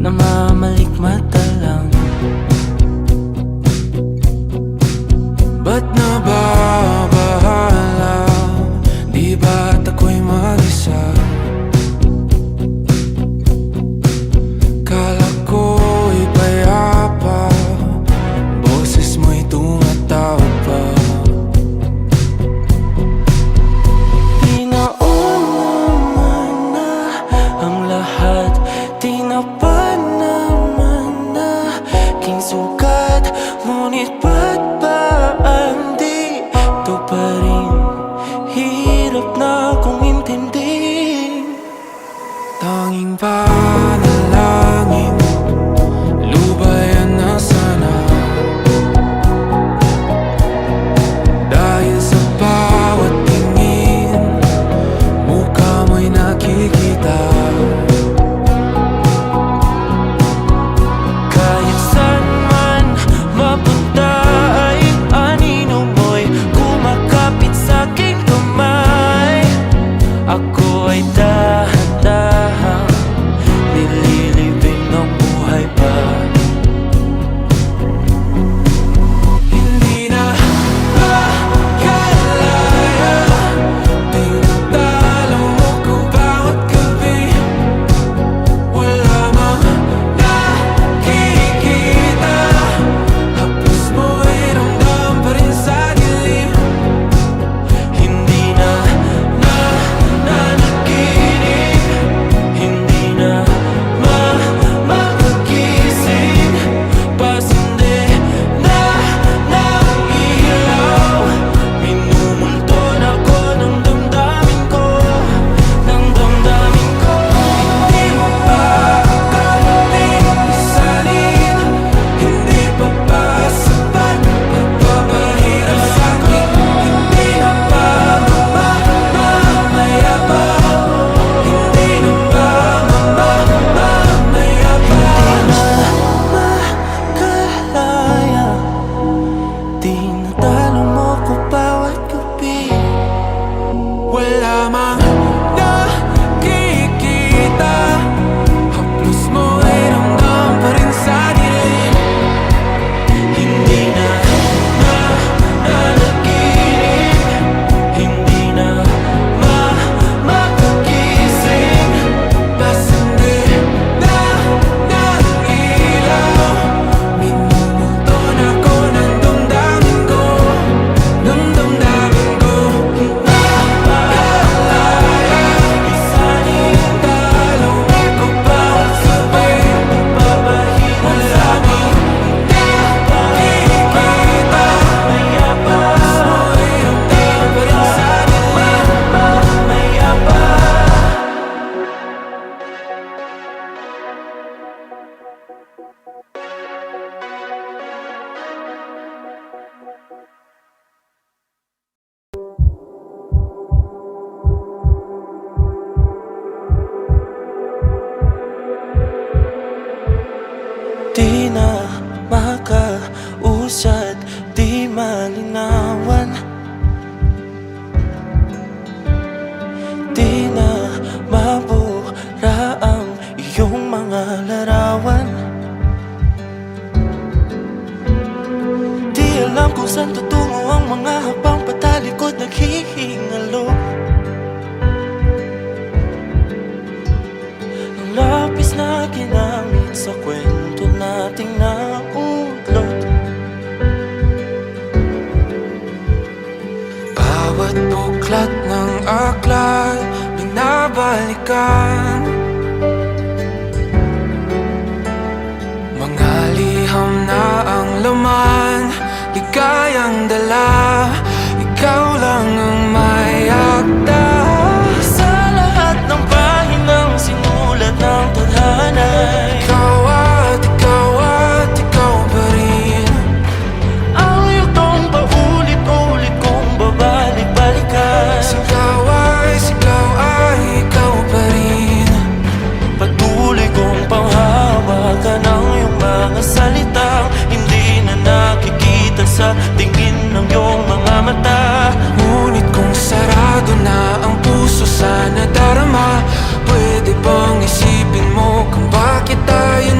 namamalikmata lang. Ba't nababahala? Di ba't ako'y mag-isa? Kala ko'y payapa, boses mo'y tumatawag pa. Di naman na ang lahat, di na pa naman na king sukat. Ngunit ba't ba di ito pa rin? Hirap na kong intindihin. Tanging panalangin, lubayan na sana. Dahil sa bawat tingin, mukha mo'y nakikita. Kahit saan man mapunta ay anino mo'y kumakapit sa'king kamay. Ako ay dahan-dahan nililibing ng buhay pa. Hindi na makalaya, tinatalo mo ko bawat gabi. Wala mang nakikita, haplos mo'y ramdam pa rin sa dilim. Hindi na nanaginip, hindi na makagising. Pasindi na ng ilaw, minumulton ako ng damdamin ko, ng damdamin ko. Hindi mo pa akalaing isalin, hindi pa ba sapat pagpapahirap sa'kin? Hindi na ba mamamayabang? Hindi na ba mamamayabang? Makalaya, tinatalo mo ko bawat gabi. Wala mang nakikita, haplos mo'y ramdam pa rin sa dilim. Hindi na nanaginip, hindi na makagising. Pasindi na ng ilaw, minumulton ako ng damdamin ko, ng damdamin ko. Nakalaya, isanin, talo ako bawat gabi. Wala mang nakikita, haplos mo'y ramdam pa rin sa dilim. Di na makausad, di malinawan. Di na mabura ang iyong mga larawan. Di alam kung saan tutungo ang mga habang patalikod naghihingalo. Ang lapis na ginamit sa kwento nating nautlot. Bawat buklat ng aklat binabalikan, mga liham na ang laman, ligayang dala. Ikaw lang ang may akda sa lahat ng pahinang sinulat ng tadhana. Ikaw at ikaw pa rin ang yugtong paulit-ulit kong babalik-balikan. Sigaw ay ikaw pa rin, patuloy kong panghawakan ang iyong mga salitang hindi na nakikita sa tingin ng iyong mga mata. Ngunit kung sarado na ang puso sa nadarama, pwede bang isipin mo kung bakit tayo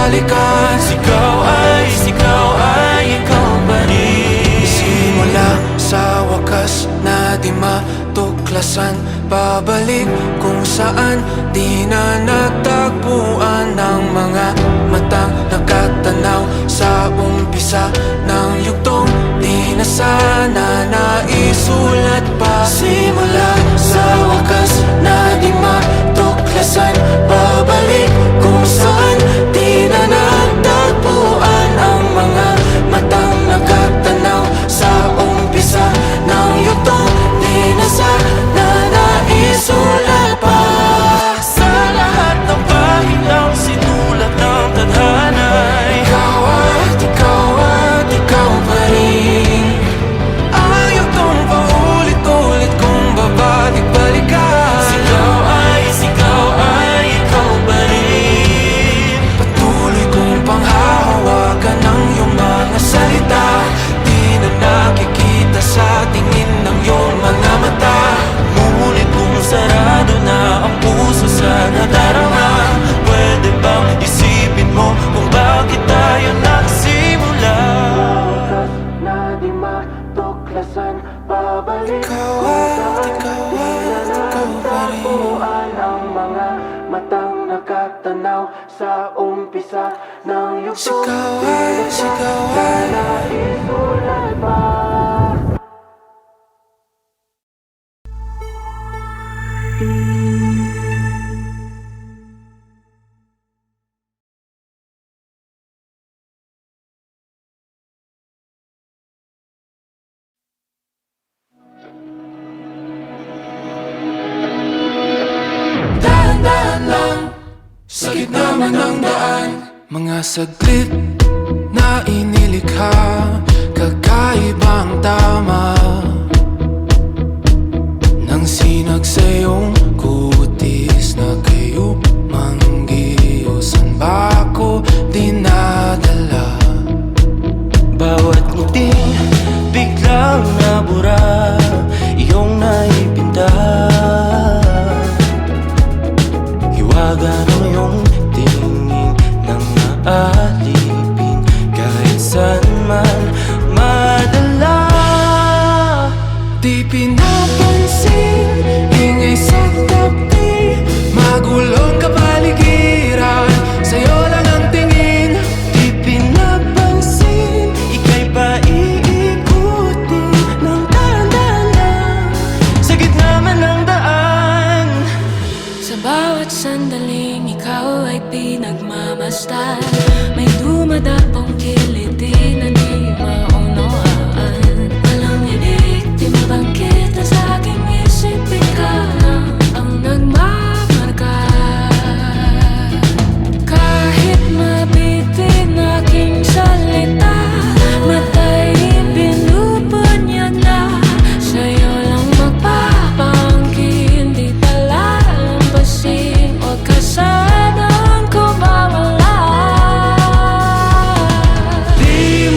balikan. Sigaw ay ikaw pa rin. Simula sa wakas na di matuklasan, babalik kung saan di na natagpuan ng mga matang nakatanaw sa umpisa ng yugtong di na sana naisulat pa. Simula sa wakas na di matuklasan, babalik kung saan di na natagpuan ang mga matang nakatanaw sa umpisa ng yugtong di na sana naisulat pa. Sa lahat ng pahinang sinulat ng tadhana, Ikaw at ikaw pa rin. Ayaw kong paulit-ulit kung babalik-balikan. sigaw ay ikaw pa rin. Patuloy kong panghahawakan ng iyong mga salita. Di na nakikita sa tingin ng iyong mga mata. Ngunit kung sarado na ang puso sa nadarama, pwede bang isipin mo kung bakit tayo nagsimula? Na di matuklasan, babalik ikaw at ikaw pa rin. Ang mga matang nakatanaw sa umpisa ng yugtong sigaw ay naisulat pa. Dahan-dahan lang sa gitna man ng daan, mga saglit na inilikha, kakaibang tama nang sinag sa iyong kutis na kayo manggiusan ba ako dinadala? Bawat ngiti biglang nabura, iyong naipinta. Hiwaga ng iyong tingin nang naalipin kahit saan man madala. Di pinapansin, ingay sa tabi, magulong kapaligiran, sa'yo lang ang tingin. Di pinapansin, ika'y paiikutin ng dahan-dahan sa gitna man ng daan. Sa bawat sandaling ikaw ay pinagmamasdan, may dumadapong kiliti na di maunawaan. Walang ibig, di mabangkit na sa aking isip, ikaw lang ang nagmamarka. Kahit mabitin aking salita, matay pinupunyag na, sa'yo lang magpapangkin, di palalampasin, huwag ka sanang kumawala. Di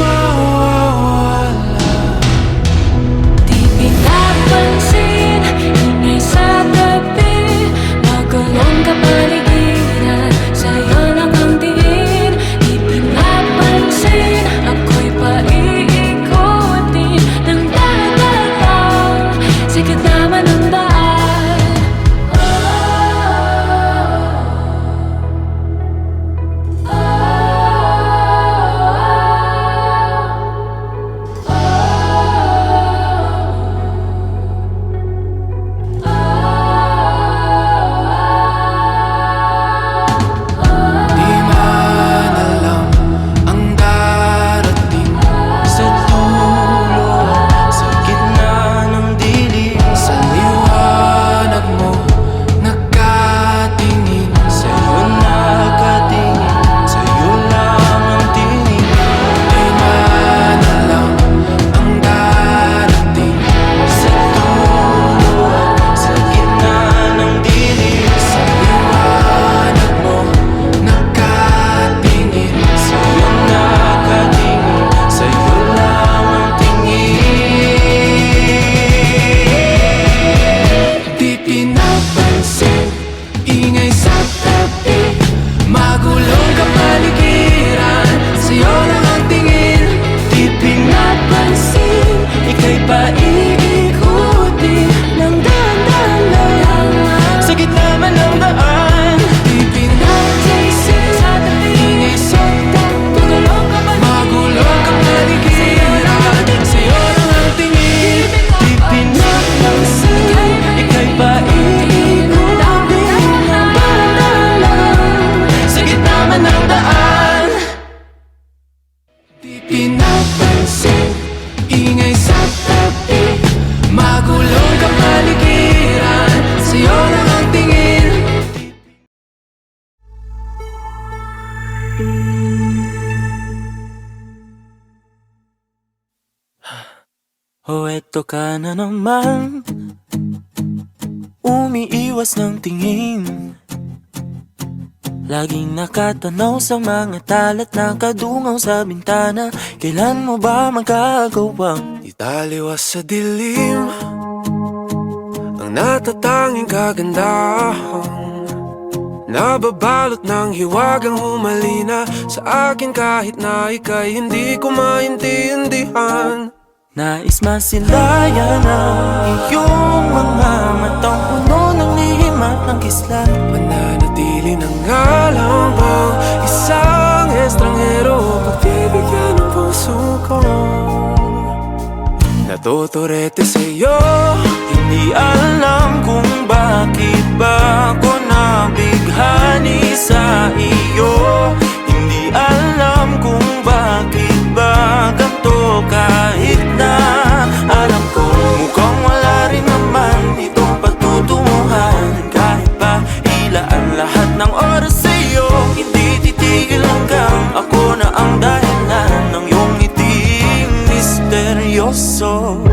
pinapansin. Ingay sa tabi, magulong kapaligiran, sa'yo lang ang tingin. O eto ka na naman, umiiwas ng tingin, laging nakatanaw sa mga talat na kadungaw sa bintana. Kailan mo ba magagawang Italiwas sa dilim ang natatanging kagandahan, nababalot ng hiwagang humalina sa akin kahit na ika'y hindi ko maintindihan. nais masilayan ang iyong mga matang puno ng lihim at ng kislat? Mananatili ng ngalang bang isang estranghero, pagbibigyan ng puso ko, natuturete sa'yo. Hindi alam kung bakit ba ako nabighani sa iyo. Hindi alam kung bakit ba ganito, kahit na alam ko mukhang wala rin naman itong patutunguhan. Kahit pa ilaan lahat ng oras sa'yo, hindi titigil hanggang ako na ang dahilan ng iyong ngiting misteryoso.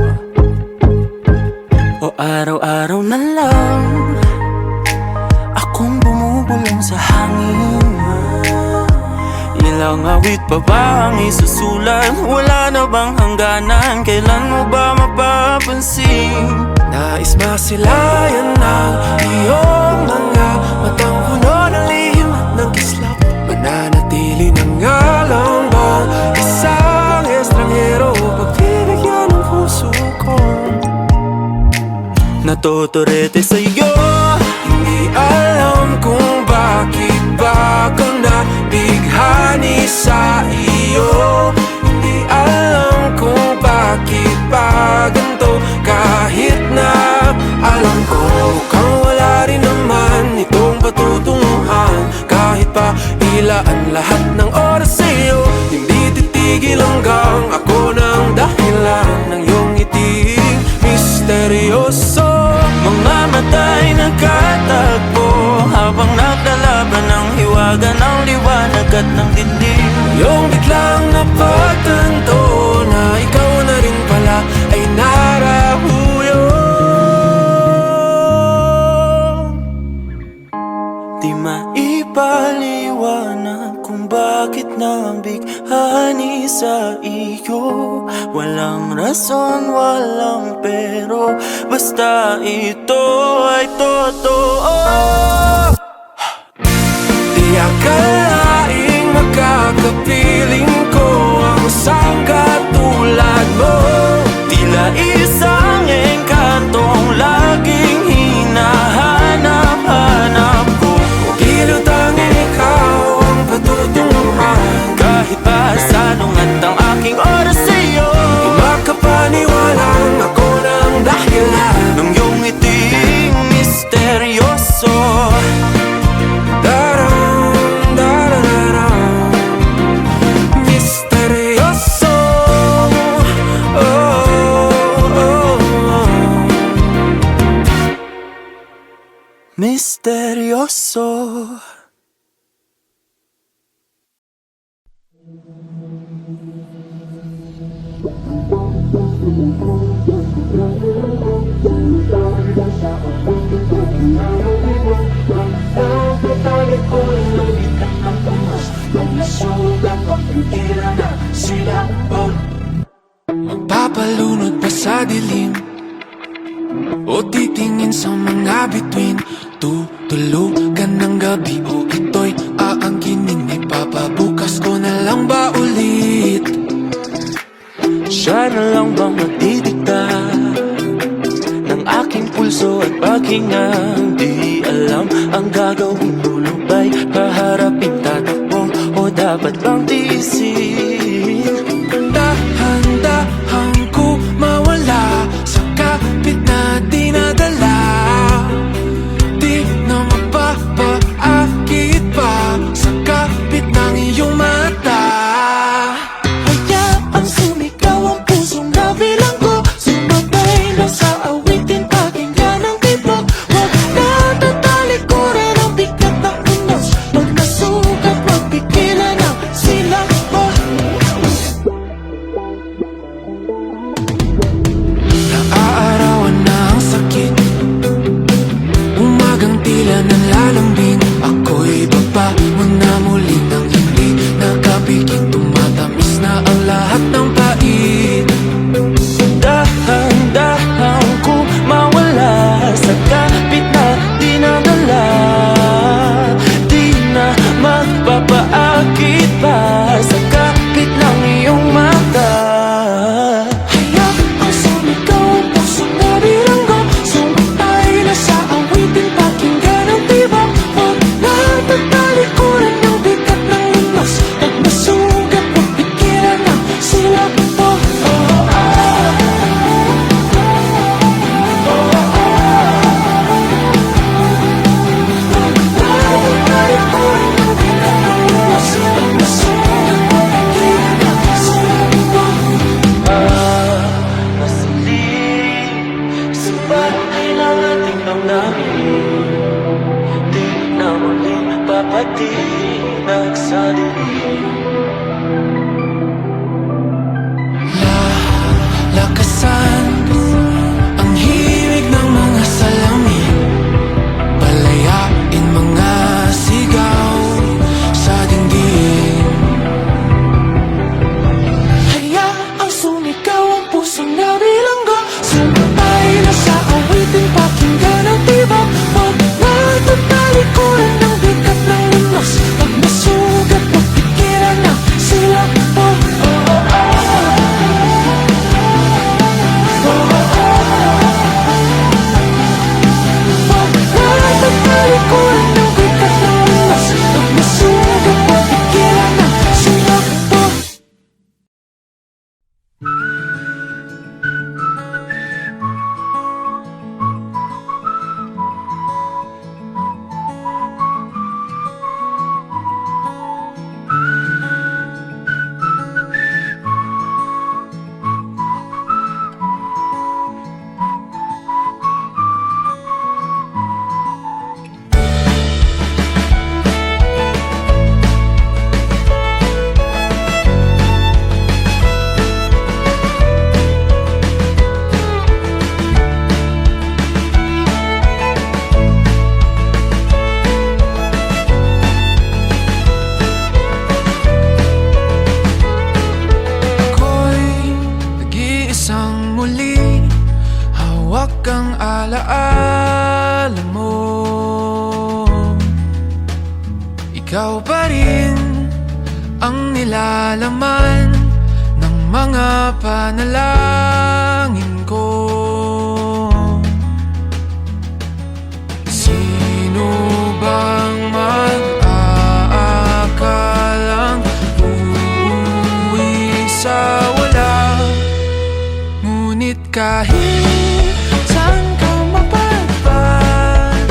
O araw-araw na lang akong bumubulong sa hangin. Ilang awit pa ba ang isusulat? Wala na bang hangganan? Kailan mo ba mapapansin? Nais masilayan ng iyong mga matang puno ng lihim at ng kislap. Mananatili ng ngalang bang isang estranghero, pagbibigyan ng puso ko, natuturete sa'yo. hindi alam kung bakit ba ako nabighani sa iyo. Hindi alam kung bakit ba ganito, kahit na alam ko mukhang wala rin naman itong patutunguhan. Kahit pa ilaan lahat ng oras sa'yo, hindi titigil hanggang ako ng dahilan ng iyong ngiting misteryoso. Mga mata'y nagkatagpo habang naglalaban ng hiwaga ng liwanag at ng dilim. Yung biglang napagtanto na ikaw na rin pala ay narahuyo. Di maipaliwanag kung bakit nabighani sa iyo. Walang rason, walang pero, basta ito ay totoo. Di akalaing magkakapiling ko ang isang katulad mo. Tila isang engkantong laging hinahanap-hanap ko. Giliw tanging ikaw ang patutunguhan. Kahit pa salungat ang aking oras sa'yo, Di makapaniwalang ako ng dahilan ng iyong ngiting misteryoso. Daram, dararam, misteryoso. Oh, oh, oh. Misteryoso. Magpapalunod ba sa dilim o titingin sa mga bituin? Tutulugan ng gabi o ito'y aangkinin? Ipapabukas ko na lang ba ulit? Siya na lang bang magdidikta ng aking pulso at paghinga? Di alam ang gagawin, lulubay, paharapin, tatakbo, o dapat bang tiisin? Dahan-dahan ko mawala sa kapit na dinadala. Di na mapapaakit pa sa kapit ng iyong mata. Hayaan ang nilalaman ng mga panalangin ko. Sino bang mag-aakalang uuwi sa wala? Ngunit kahit saan ka mapadpad,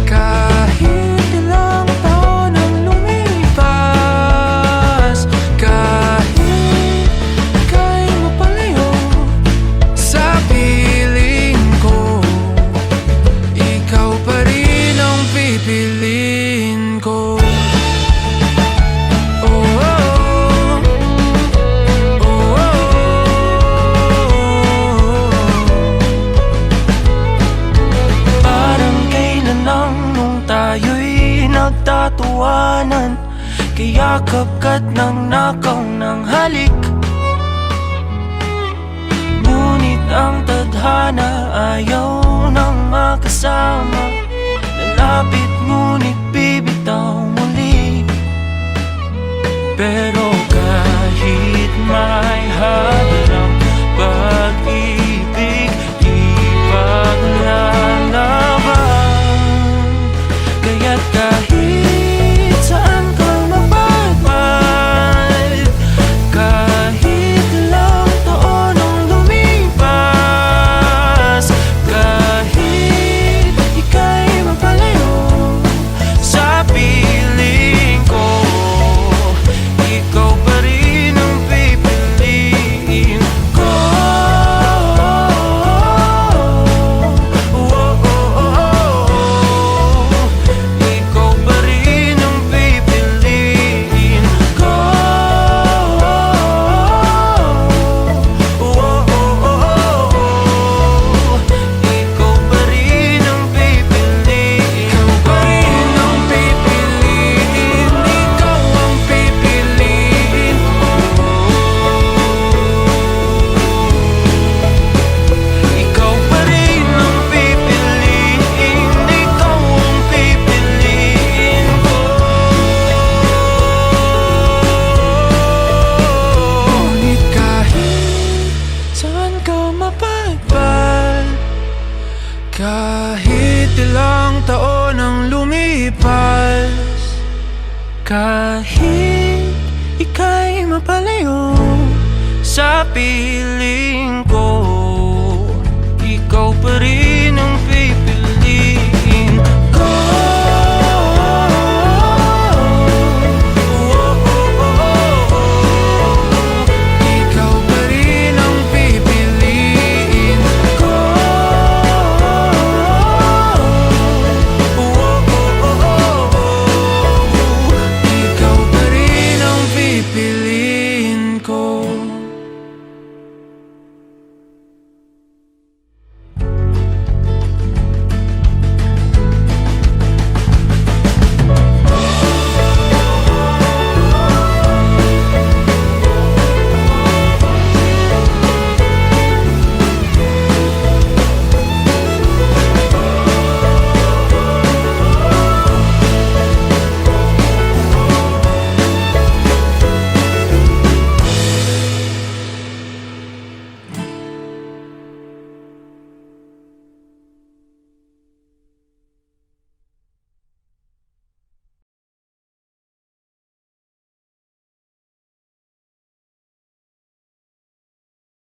kahit ilang taon ang lumipas, kahit ika'y mapalayo sa piling ko, ikaw pa rin ang pipiliin ko. Oh, oh, oh, oh, oh. Parang kailan lang nung tayo'y nagtatuwanan, kayakap ka't nang nakaw ng halik. Ngunit ang tadhana ayaw nang makasama, lalapit ngunit bibitaw muli. Pero kahit may halang pag-ibig, di paglalaban. Kaya't kahit saan ka mapadpad, kahit ilang taon ang lumipas, kahit ika'y mapalayo sa piling ko, ikaw pa rin ang pipiliin ko. Oh, oh, oh, oh. Ikaw pa rin ang pipiliin ko. Oh, oh, oh, oh. Ikaw pa rin ang pipiliin Ikaw pa rin ang pipiliin, ikaw ang pipiliin. Ikaw pa rin ang pipiliin, ikaw ang pipiliin ko. Ngunit kahit saan ka mapadpad, kahit ilang taon ang lumipas, Kahit ika'y mapalayo sa piling ko, ikaw pa rin